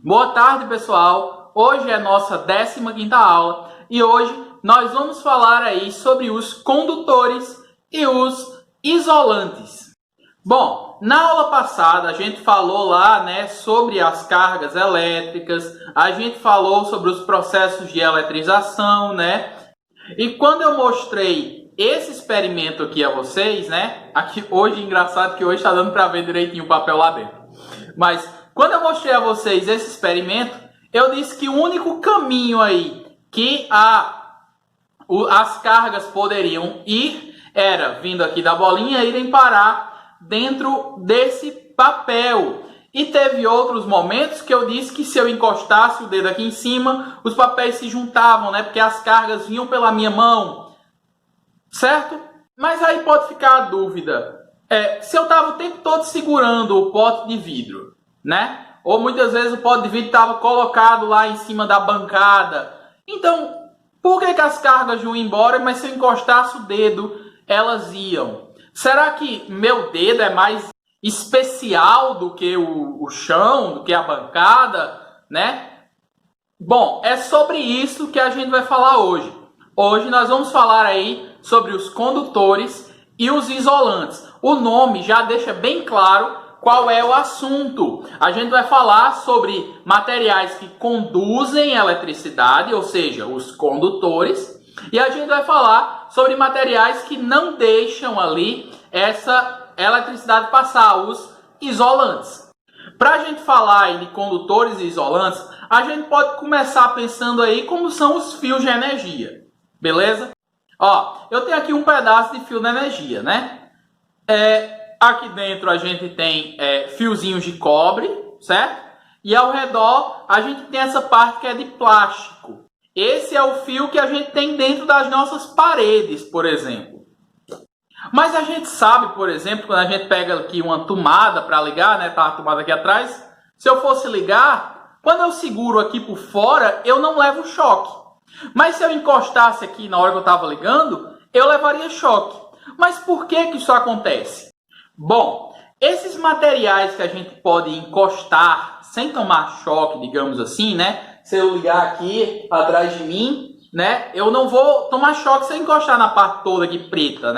Boa tarde, pessoal. Hoje é nossa 15ª aula e hoje nós vamos falar aí sobre os condutores e os isolantes. Bom, na aula passada a gente falou lá, sobre as cargas elétricas, a gente falou sobre os processos de eletrização, E quando eu mostrei esse experimento aqui a vocês, aqui hoje, engraçado que hoje está dando para ver direitinho o papel lá dentro. Mas quando eu mostrei a vocês esse experimento, eu disse que o único caminho aí que as cargas poderiam ir era vindo aqui da bolinha e irem parar dentro desse papel. E teve outros momentos que eu disse que se eu encostasse o dedo aqui em cima, os papéis se juntavam, porque as cargas vinham pela minha mão, certo? Mas aí pode ficar a dúvida, se eu estava o tempo todo segurando o pote de vidro, ou muitas vezes o pote de vidro estava colocado lá em cima da bancada. Então, por que as cargas iam embora, mas se eu encostasse o dedo, elas iam? Será que meu dedo é mais especial do que o chão, do que a bancada, Bom, é sobre isso que a gente vai falar hoje. Hoje nós vamos falar aí sobre os condutores e os isolantes. O nome já deixa bem claro qual é o assunto. A gente vai falar sobre materiais que conduzem eletricidade, ou seja, os condutores, e a gente vai falar sobre materiais que não deixam ali essa eletricidade passar, os isolantes. Para a gente falar aí de condutores e isolantes, a gente pode começar pensando aí como são os fios de energia, beleza? Ó, eu tenho aqui um pedaço de fio de energia, Aqui dentro a gente tem fiozinhos de cobre, certo? E ao redor a gente tem essa parte que é de plástico. Esse é o fio que a gente tem dentro das nossas paredes, por exemplo. Mas a gente sabe, por exemplo, quando a gente pega aqui uma tomada para ligar, tá a tomada aqui atrás, se eu fosse ligar, quando eu seguro aqui por fora, eu não levo choque. Mas se eu encostasse aqui na hora que eu estava ligando, eu levaria choque. Mas por que isso acontece? Bom, esses materiais que a gente pode encostar sem tomar choque, digamos assim, Se eu ligar aqui atrás de mim, eu não vou tomar choque se eu encostar na parte toda aqui preta,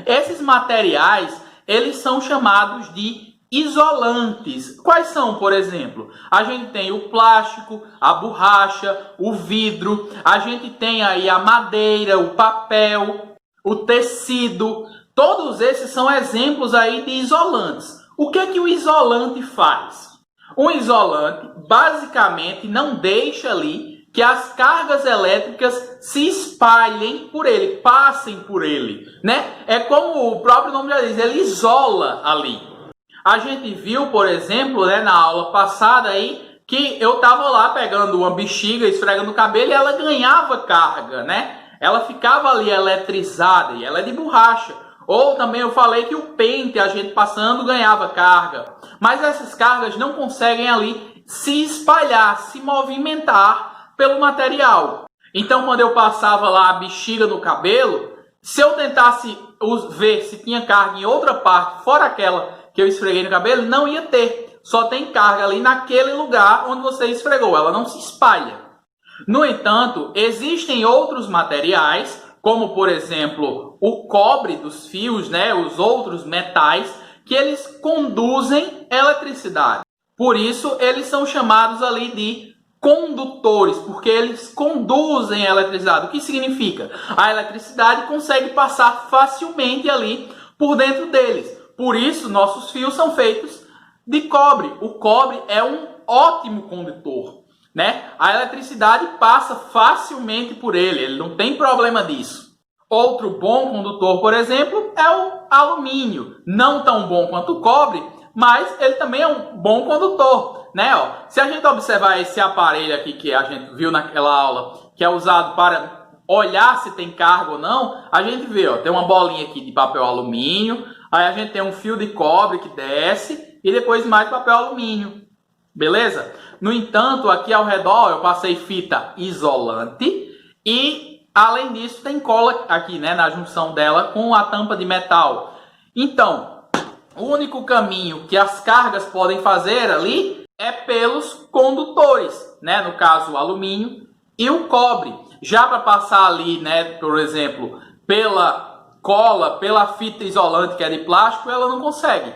Esses materiais, eles são chamados de isolantes. Quais são, por exemplo? A gente tem o plástico, a borracha, o vidro, a gente tem aí a madeira, o papel, o tecido. Todos esses são exemplos aí de isolantes. O que o isolante faz? Um isolante, basicamente, não deixa ali que as cargas elétricas se espalhem por ele, passem por ele, É como o próprio nome já diz, ele isola ali. A gente viu, por exemplo, na aula passada aí, que eu estava lá pegando uma bexiga, esfregando o cabelo e ela ganhava carga, Ela ficava ali eletrizada e ela é de borracha. Ou também eu falei que o pente, a gente passando, ganhava carga. Mas essas cargas não conseguem ali se espalhar, se movimentar pelo material. Então, quando eu passava lá a bexiga no cabelo, se eu tentasse ver se tinha carga em outra parte, fora aquela que eu esfreguei no cabelo, não ia ter. Só tem carga ali naquele lugar onde você esfregou. Ela não se espalha. No entanto, existem outros materiais, como, por exemplo, o cobre dos fios, os outros metais, que eles conduzem eletricidade. Por isso, eles são chamados ali de condutores, porque eles conduzem a eletricidade. O que significa? A eletricidade consegue passar facilmente ali por dentro deles. Por isso, nossos fios são feitos de cobre. O cobre é um ótimo condutor, A eletricidade passa facilmente por ele não tem problema disso. Outro bom condutor, por exemplo, é o alumínio. Não tão bom quanto o cobre, mas ele também é um bom condutor. Se a gente observar esse aparelho aqui que a gente viu naquela aula, que é usado para olhar se tem carga ou não, a gente vê, tem uma bolinha aqui de papel alumínio, aí a gente tem um fio de cobre que desce e depois mais papel alumínio. Beleza? No entanto, aqui ao redor eu passei fita isolante e, além disso, tem cola aqui, na junção dela com a tampa de metal. Então, o único caminho que as cargas podem fazer ali é pelos condutores, né? No caso, o alumínio e o cobre. Já para passar ali, né, por exemplo, pela cola, pela fita isolante que é de plástico, ela não consegue.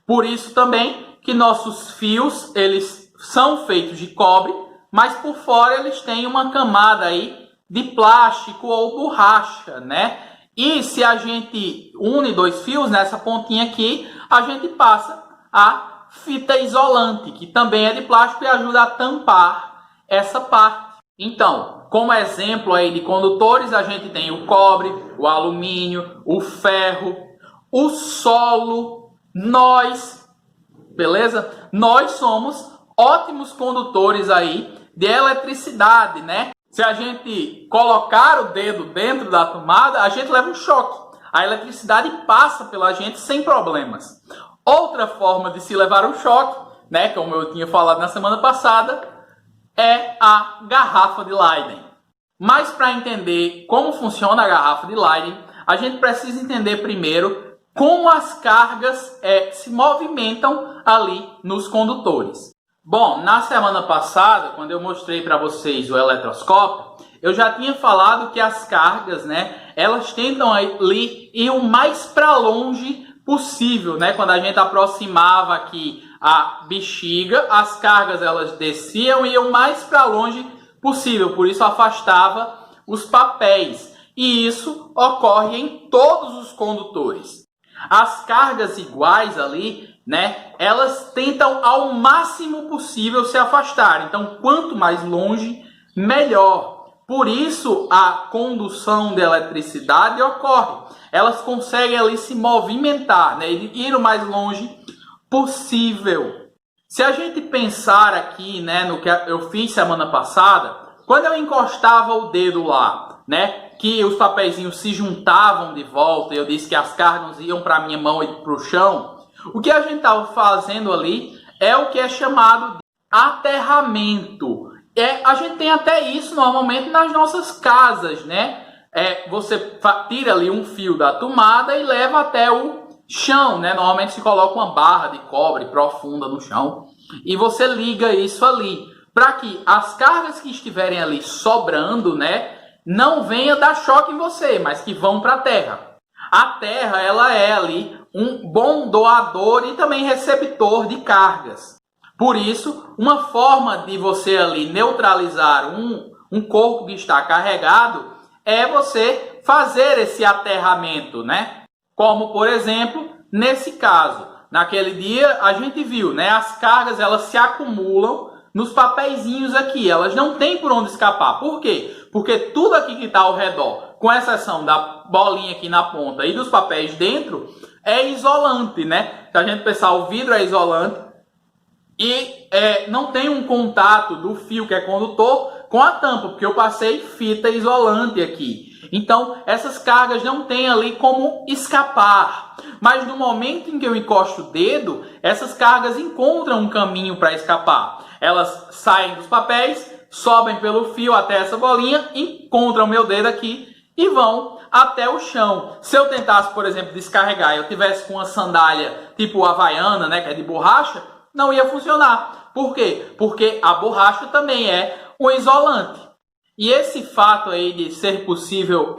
Por isso também que nossos fios, eles são feitos de cobre, mas por fora eles têm uma camada aí de plástico ou borracha, né? E se a gente une dois fios nessa pontinha aqui, a gente passa a fita isolante, que também é de plástico e ajuda a tampar essa parte. Então, como exemplo aí de condutores, a gente tem o cobre, o alumínio, o ferro, o solo, beleza? Nós somos ótimos condutores aí de eletricidade, né? Se a gente colocar o dedo dentro da tomada, a gente leva um choque. A eletricidade passa pela gente sem problemas. Outra forma de se levar um choque, né, como eu tinha falado na semana passada, é a garrafa de Leyden. Mas para entender como funciona a garrafa de Leyden, a gente precisa entender primeiro como as cargas se movimentam ali nos condutores. Bom, na semana passada, quando eu mostrei para vocês o eletroscópio, eu já tinha falado que as cargas, né, elas tentam ali ir o mais para longe possível, né? Quando a gente aproximava aqui a bexiga, as cargas elas desciam e iam mais para longe possível, por isso afastava os papéis. E isso ocorre em todos os condutores. As cargas iguais ali, né, elas tentam ao máximo possível se afastar. Então, quanto mais longe, melhor. Por isso, a condução de eletricidade ocorre. Elas conseguem ali se movimentar, né, e ir o mais longe possível. Se a gente pensar aqui, né, no que eu fiz semana passada, quando eu encostava o dedo lá, né, que os papeizinhos se juntavam de volta, e eu disse que as cargas iam para a minha mão e para o chão, o que a gente estava fazendo ali é o que é chamado de aterramento. A gente tem até isso normalmente nas nossas casas, né? Você tira ali um fio da tomada e leva até o chão, né? Normalmente se coloca uma barra de cobre profunda no chão e você liga isso ali para que as cargas que estiverem ali sobrando, né, não venha dar choque em você, mas que vão para a terra. A terra, ela é ali um bom doador e também receptor de cargas. Por isso, uma forma de você ali neutralizar um corpo que está carregado é você fazer esse aterramento, né? Como, por exemplo, nesse caso, naquele dia a gente viu, né? As cargas elas se acumulam nos papeizinhos aqui, elas não têm por onde escapar. Por quê? Porque tudo aqui que está ao redor, com exceção da bolinha aqui na ponta e dos papéis dentro, é isolante, né? Se a gente pensar, o vidro é isolante e não tem um contato do fio que é condutor com a tampa, porque eu passei fita isolante aqui. Então, essas cargas não têm ali como escapar. Mas no momento em que eu encosto o dedo, essas cargas encontram um caminho para escapar. Elas saem dos papéis, sobem pelo fio até essa bolinha, encontram meu dedo aqui e vão até o chão. Se eu tentasse, por exemplo, descarregar e eu tivesse com uma sandália tipo havaiana, né, que é de borracha, não ia funcionar. Por quê? Porque a borracha também é um isolante. E esse fato aí de ser possível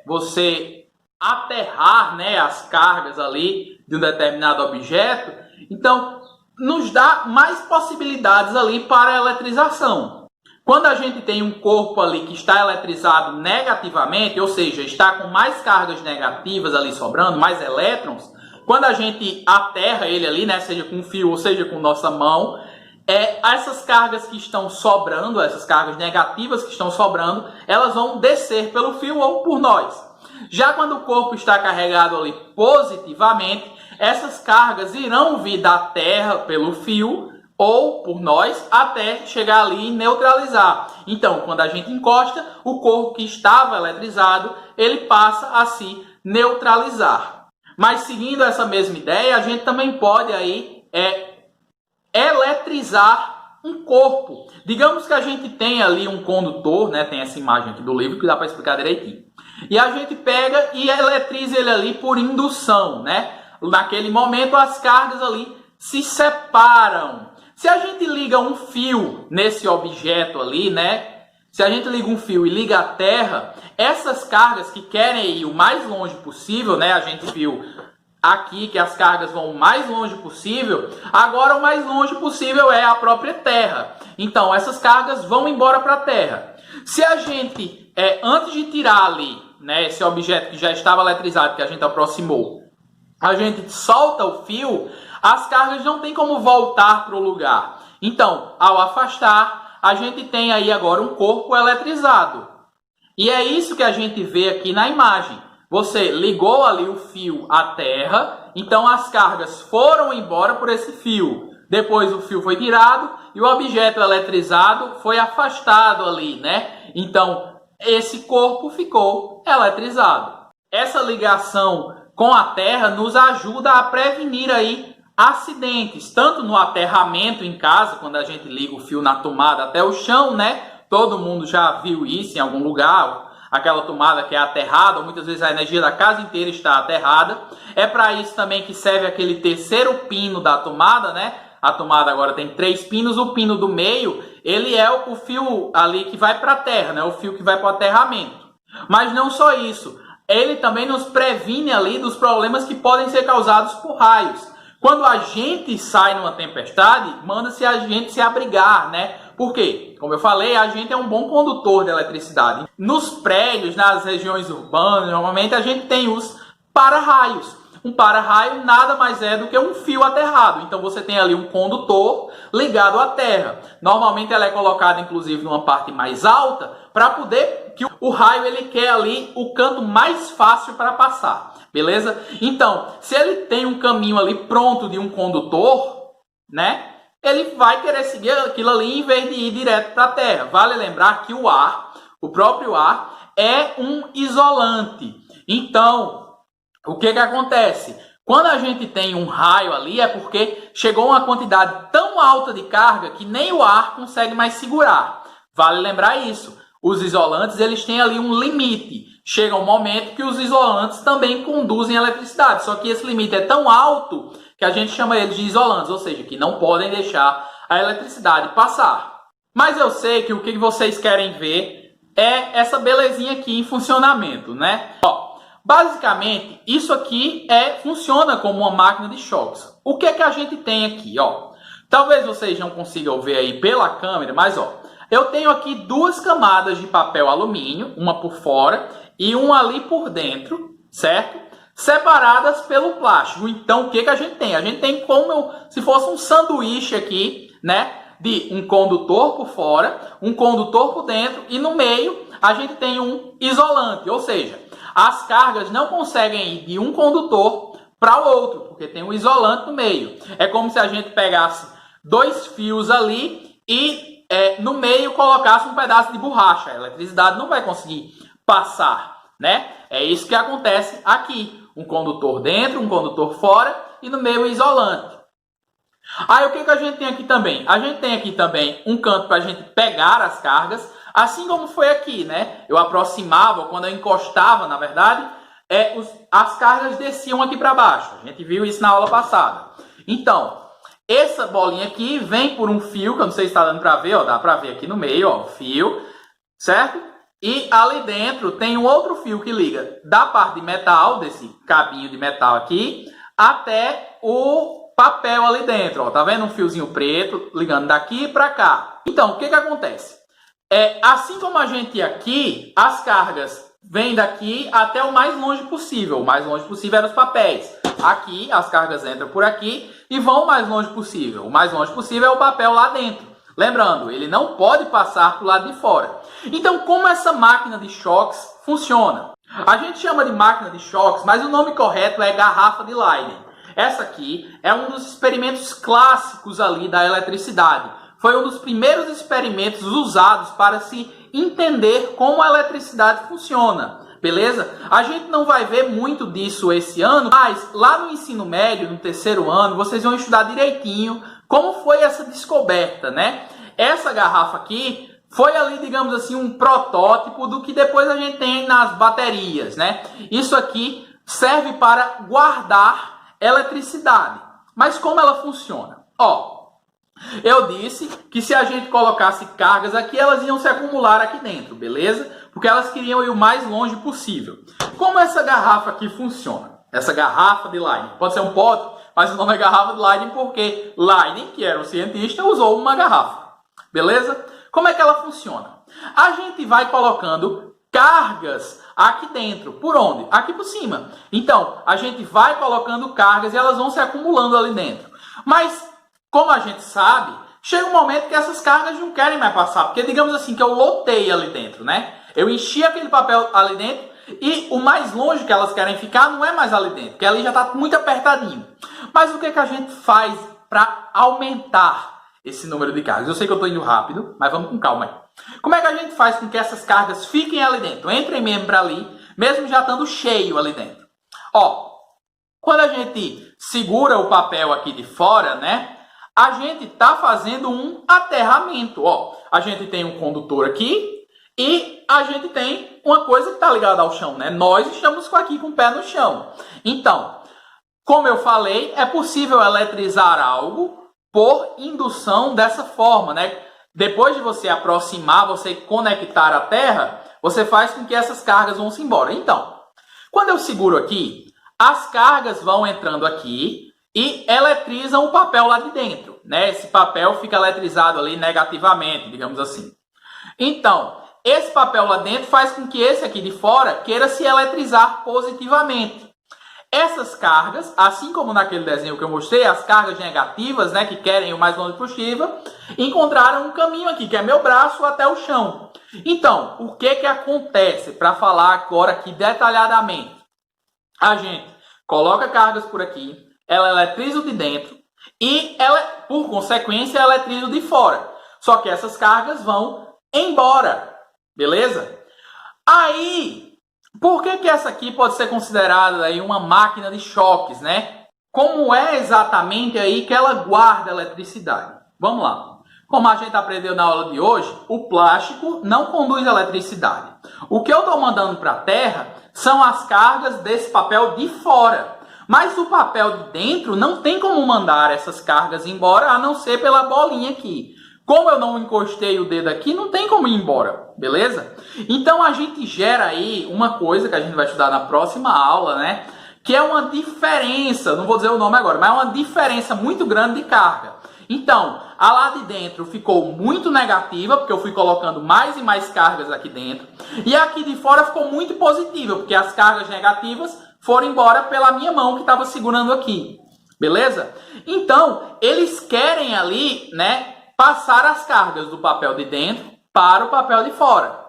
você aterrar, né, as cargas ali de um determinado objeto, então nos dá mais possibilidades ali para a eletrização. Quando a gente tem um corpo ali que está eletrizado negativamente, ou seja, está com mais cargas negativas ali sobrando, mais elétrons, quando a gente aterra ele ali, né, seja com fio ou seja com nossa mão, essas cargas que estão sobrando, essas cargas negativas que estão sobrando, elas vão descer pelo fio ou por nós. Já quando o corpo está carregado ali positivamente, essas cargas irão vir da terra pelo fio ou por nós até chegar ali e neutralizar. Então, quando a gente encosta, o corpo que estava eletrizado, ele passa a se neutralizar. Mas seguindo essa mesma ideia, a gente também pode aí eletrizar um corpo. Digamos que a gente tem ali um condutor, né? Tem essa imagem aqui do livro que dá para explicar direitinho. E a gente pega e eletriza ele ali por indução, né? Naquele momento as cargas ali se separam. Se a gente liga um fio nesse objeto ali, né? Se a gente liga um fio e liga a terra, essas cargas que querem ir o mais longe possível, né? A gente viu aqui que as cargas vão o mais longe possível. Agora o mais longe possível é a própria terra. Então essas cargas vão embora para a terra. Se a gente, antes de tirar ali, né, esse objeto que já estava eletrizado, que a gente aproximou, a gente solta o fio, as cargas não tem como voltar para o lugar. Então, ao afastar, a gente tem aí agora um corpo eletrizado. E é isso que a gente vê aqui na imagem. Você ligou ali o fio à terra, então as cargas foram embora por esse fio. Depois o fio foi tirado e o objeto eletrizado foi afastado ali, né? Então, esse corpo ficou eletrizado. Essa ligação com a terra nos ajuda a prevenir aí acidentes, tanto no aterramento em casa, quando a gente liga o fio na tomada até o chão, né? Todo mundo já viu isso em algum lugar, aquela tomada que é aterrada, ou muitas vezes a energia da casa inteira está aterrada. É para isso também que serve aquele terceiro pino da tomada, né? A tomada agora tem 3 pinos, o pino do meio, ele é o fio ali que vai para a terra, né? O fio que vai para o aterramento. Mas não só isso, ele também nos previne ali dos problemas que podem ser causados por raios. Quando a gente sai numa tempestade, manda-se a gente se abrigar, né? Por quê? Como eu falei, a gente é um bom condutor de eletricidade. Nos prédios, nas regiões urbanas, normalmente a gente tem os para-raios. Um para-raio nada mais é do que um fio aterrado. Então você tem ali um condutor ligado à terra. Normalmente ela é colocada inclusive numa parte mais alta para poder que o raio ele quer ali o canto mais fácil para passar. Beleza? Então, se ele tem um caminho ali pronto de um condutor, né? Ele vai querer seguir aquilo ali em vez de ir direto para a terra. Vale lembrar que o ar, o próprio ar, é um isolante. Então, o que acontece? Quando a gente tem um raio ali, é porque chegou uma quantidade tão alta de carga que nem o ar consegue mais segurar. Vale lembrar isso. Os isolantes, eles têm ali um limite. Chega um momento que os isolantes também conduzem eletricidade. Só que esse limite é tão alto que a gente chama eles de isolantes, ou seja, que não podem deixar a eletricidade passar. Mas eu sei que o que vocês querem ver é essa belezinha aqui em funcionamento, né? Ó, basicamente, isso aqui funciona como uma máquina de choques. O que é que a gente tem aqui, ó? Talvez vocês não consigam ver aí pela câmera, mas ó, eu tenho aqui 2 camadas de papel alumínio, uma por fora e uma ali por dentro, certo? Separadas pelo plástico. Então, o que a gente tem? A gente tem como se fosse um sanduíche aqui, né? De um condutor por fora, um condutor por dentro e no meio a gente tem um isolante, ou seja, as cargas não conseguem ir de um condutor para o outro, porque tem um isolante no meio. É como se a gente pegasse 2 fios ali e no meio colocasse um pedaço de borracha. A eletricidade não vai conseguir passar, né? É isso que acontece aqui. Um condutor dentro, um condutor fora e no meio o isolante. Aí o que a gente tem aqui também? A gente tem aqui também um canto para a gente pegar as cargas, assim como foi aqui, né? Eu aproximava, quando eu encostava, na verdade, as cargas desciam aqui para baixo. A gente viu isso na aula passada. Então, essa bolinha aqui vem por um fio, que eu não sei se está dando para ver, ó, dá para ver aqui no meio, ó, o fio, certo? E ali dentro tem um outro fio que liga da parte de metal, desse cabinho de metal aqui, até o papel ali dentro, ó. Tá vendo um fiozinho preto ligando daqui para cá? Então, o que acontece? Assim como a gente aqui, as cargas vêm daqui até o mais longe possível. O mais longe possível é os papéis. Aqui, as cargas entram por aqui e vão o mais longe possível. O mais longe possível é o papel lá dentro. Lembrando, ele não pode passar para o lado de fora. Então, como essa máquina de choques funciona? A gente chama de máquina de choques, mas o nome correto é garrafa de Leyden. Essa aqui é um dos experimentos clássicos ali da eletricidade. Foi um dos primeiros experimentos usados para se entender como a eletricidade funciona. Beleza? A gente não vai ver muito disso esse ano, mas lá no ensino médio, no 3º ano, vocês vão estudar direitinho como foi essa descoberta, né? Essa garrafa aqui foi ali, digamos assim, um protótipo do que depois a gente tem nas baterias, né? Isso aqui serve para guardar eletricidade. Mas como ela funciona? Ó, Eu disse que se a gente colocasse cargas aqui, elas iam se acumular aqui dentro, beleza? Porque elas queriam ir o mais longe possível. Como essa garrafa aqui funciona? Essa garrafa de Leiden, pode ser um pote, mas o nome é garrafa de Leiden porque Leiden, que era um cientista, usou uma garrafa, beleza? Como é que ela funciona? A gente vai colocando cargas aqui dentro. Por onde? Aqui por cima. Então, a gente vai colocando cargas e elas vão se acumulando ali dentro. Mas, como a gente sabe, chega um momento que essas cargas não querem mais passar. Porque, digamos assim, que eu lotei ali dentro, né? Eu enchi aquele papel ali dentro e o mais longe que elas querem ficar não é mais ali dentro, porque ali já está muito apertadinho. Mas o que, que a gente faz para aumentar esse número de cargas? Eu sei que eu estou indo rápido, mas vamos com calma aí. Como é que a gente faz com que essas cargas fiquem ali dentro? Entrem mesmo para ali, mesmo já estando cheio ali dentro. Ó, quando a gente segura o papel aqui de fora, né? A gente está fazendo um aterramento. Ó, a gente tem um condutor aqui e a gente tem uma coisa que está ligada ao chão, né? Nós estamos aqui com o pé no chão. Então, como eu falei, é possível eletrizar algo por indução dessa forma, né? Depois de você aproximar, você conectar a terra, você faz com que essas cargas vão se embora. Então, quando eu seguro aqui, as cargas vão entrando aqui e eletrizam o papel lá de dentro, né? Esse papel fica eletrizado ali negativamente, digamos assim. Então, esse papel lá dentro faz com que esse aqui de fora queira se eletrizar positivamente. Essas cargas, assim como naquele desenho que eu mostrei, as cargas negativas, né, que querem ir o mais longe possível, encontraram um caminho aqui, que é meu braço até o chão. Então, o que que acontece? Para falar agora aqui detalhadamente. A gente coloca cargas por aqui, ela eletriza o de dentro e ela, por consequência, eletriza o de fora. Só que essas cargas vão embora. Beleza? Aí, por que que essa aqui pode ser considerada aí uma máquina de choques, né? Como é exatamente aí que ela guarda eletricidade? Vamos lá. Como a gente aprendeu na aula de hoje, o plástico não conduz eletricidade. O que eu estou mandando para a Terra são as cargas desse papel de fora. Mas o papel de dentro não tem como mandar essas cargas embora, a não ser pela bolinha aqui. Como eu não encostei o dedo aqui, não tem como ir embora, beleza? Então a gente gera aí uma coisa que a gente vai estudar na próxima aula, né? Que é uma diferença, não vou dizer o nome agora, mas é uma diferença muito grande de carga. Então, a lá de dentro ficou muito negativa, porque eu fui colocando mais e mais cargas aqui dentro. E aqui de fora ficou muito positiva, porque as cargas negativas foram embora pela minha mão que estava segurando aqui, beleza? Então, eles querem ali, né? Passar as cargas do papel de dentro para o papel de fora,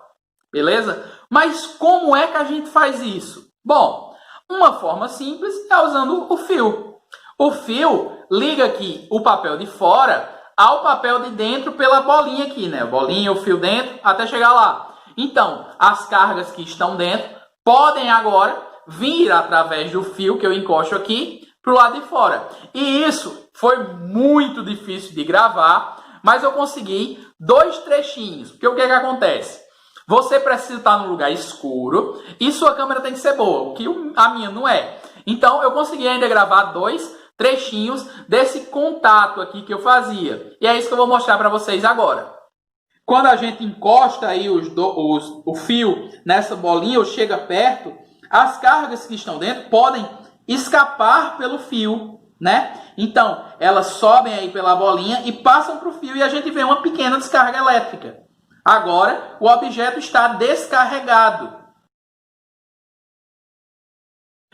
beleza? Mas como é que a gente faz isso? Bom, uma forma simples é usando o fio. O fio liga aqui o papel de fora ao papel de dentro pela bolinha aqui, né? Bolinha, o fio dentro, até chegar lá. Então, as cargas que estão dentro podem agora vir através do fio que eu encosto aqui para o lado de fora. E isso foi muito difícil de gravar, mas eu consegui 2 trechinhos. Porque o que é que acontece? Você precisa estar num lugar escuro e sua câmera tem que ser boa, o que a minha não é. Então eu consegui ainda gravar 2 trechinhos desse contato aqui que eu fazia. E é isso que eu vou mostrar para vocês agora. Quando a gente encosta aí o fio nessa bolinha ou chega perto, as cargas que estão dentro podem escapar pelo fio, né? Então, elas sobem aí pela bolinha e passam para o fio e a gente vê uma pequena descarga elétrica. Agora, o objeto está descarregado.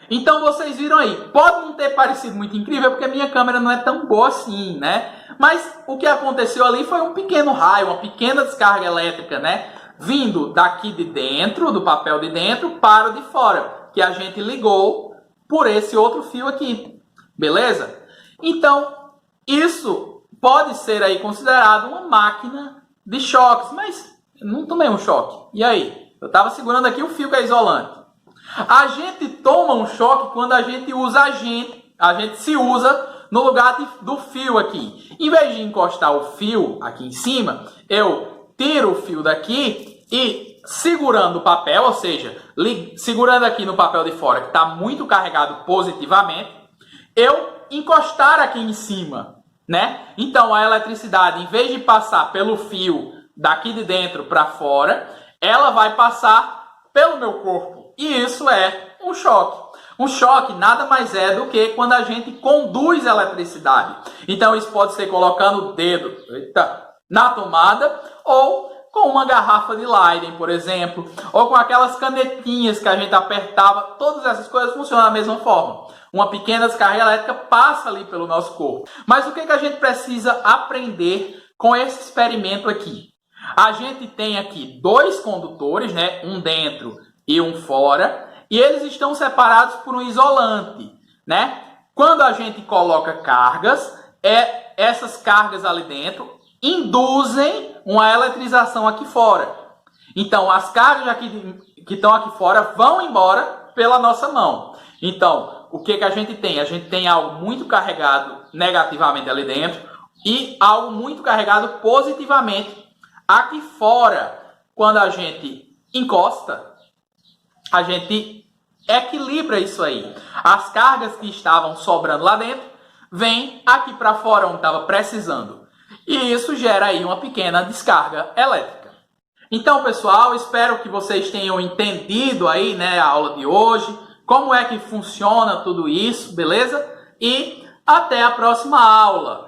Então, vocês viram aí, pode não ter parecido muito incrível, porque a minha câmera não é tão boa assim, né? Mas o que aconteceu ali foi um pequeno raio, uma pequena descarga elétrica, né? Vindo daqui de dentro, do papel de dentro, para o de fora, que a gente ligou por esse outro fio aqui. Beleza? Então, isso pode ser aí considerado uma máquina de choques, mas não tomei um choque. E aí? Eu estava segurando aqui o fio que é isolante. A gente toma um choque quando a gente usa a gente se usa no lugar do fio aqui. Em vez de encostar o fio aqui em cima, eu tiro o fio daqui e segurando o papel, ou seja, segurando aqui no papel de fora que está muito carregado positivamente, eu encostar aqui em cima, né? Então a eletricidade, em vez de passar pelo fio daqui de dentro para fora, ela vai passar pelo meu corpo. E isso é um choque. Um choque nada mais é do que quando a gente conduz a eletricidade. Então isso pode ser colocando o dedo na tomada ou com uma garrafa de Leiden, por exemplo, ou com aquelas canetinhas que a gente apertava. Todas essas coisas funcionam da mesma forma. Uma pequena descarga elétrica passa ali pelo nosso corpo. Mas o que a gente precisa aprender com esse experimento aqui? A gente tem aqui dois condutores, né? Um dentro e um fora. E eles estão separados por um isolante, né? Quando a gente coloca cargas, essas cargas ali dentro induzem uma eletrização aqui fora. Então, as cargas que estão aqui fora vão embora pela nossa mão. Então, o que a gente tem? A gente tem algo muito carregado negativamente ali dentro e algo muito carregado positivamente aqui fora. Quando a gente encosta, a gente equilibra isso aí. As cargas que estavam sobrando lá dentro vêm aqui para fora, onde estava precisando. E isso gera aí uma pequena descarga elétrica. Então, pessoal, espero que vocês tenham entendido aí, né, a aula de hoje, como é que funciona tudo isso, beleza? E até a próxima aula.